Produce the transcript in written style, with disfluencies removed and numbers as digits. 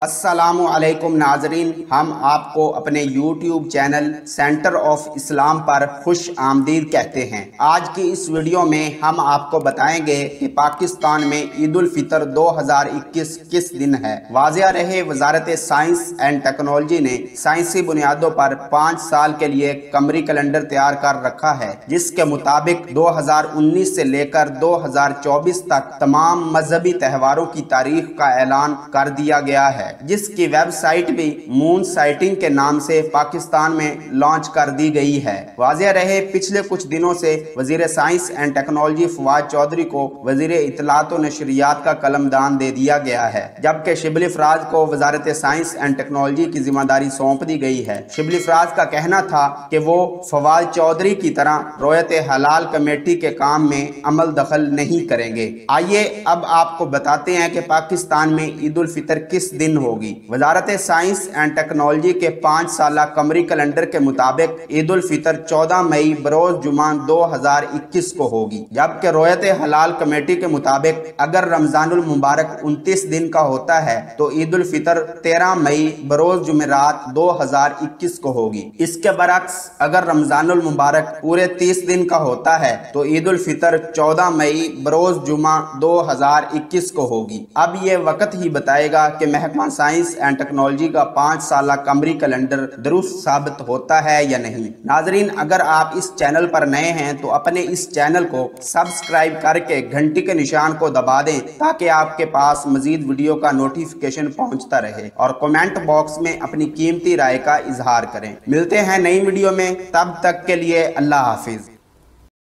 अस्सलामु अलैकुम नाजरीन, हम आपको अपने YouTube channel centre of Islam पर खुश आमदीद कहते हैं। आज की इस वीडियो में हम आपको बताएंगे कि पाकिस्तान में ईद उल फितर 2021 किस दिन है। वाज़िया रहे, वजारत साइंस एंड टेक्नोलॉजी ने साइंसी बुनियादों पर 5 साल के लिए कमरी कैलेंडर तैयार कर रखा है, जिसके मुताबिक 2019 से लेकर 2024 तक तमाम मजहबी त्योहारों की तारीख का ऐलान कर दिया गया है, जिसकी वेबसाइट भी मून साइटिंग के नाम से पाकिस्तान में लॉन्च कर दी गई है। वाज़िया रहे, पिछले कुछ दिनों से वजीर science and technology Fawad Chaudhry को वजीर इत्तलात व नशरियात का कलमदान दे दिया गया है, जबकि शिबली फराज को वजारत साइंस एंड टेक्नोलॉजी की जिम्मेदारी सौंप दी गई है। शिबली फराज का कहना था कि वो फवाद चौधरी की तरह रोयत हलाल कमेटी के काम में अमल दखल नहीं करेंगे। आइए अब आपको बताते हैं कि पाकिस्तान में ईद उल फितर किस दिन होगी। वजारत साइंस एंड टेक्नोलॉजी के 5 साला कमरी कैलेंडर के मुताबिक ईद उल फितर 14 मई बरोज जुमा 2021 को होगी, जबकि रोयत हलाल कमेटी के मुताबिक अगर रमजानुल मुबारक 29 दिन का होता है तो ईद उल फितर 13 मई बरोज जुमेरात 2021 को होगी। इसके बरक्स अगर रमजानुल मुबारक पूरे 30 दिन का होता है तो ईद उल फितर 14 मई बरोज जुमा 2021 को होगी। अब ये वक्त ही बताएगा कि महकमा साइंस एंड टेक्नोलॉजी का 5 साला कमरी कैलेंडर दुरुस्त साबित होता है या नहीं। नाजरीन, अगर आप इस चैनल पर नए हैं तो अपने इस चैनल को सब्सक्राइब करके घंटी के निशान को दबा दें, ताकि आपके पास मजीद वीडियो का नोटिफिकेशन पहुंचता रहे, और कमेंट बॉक्स में अपनी कीमती राय का इजहार करें। मिलते हैं नई वीडियो में, तब तक के लिए अल्लाह हाफिज।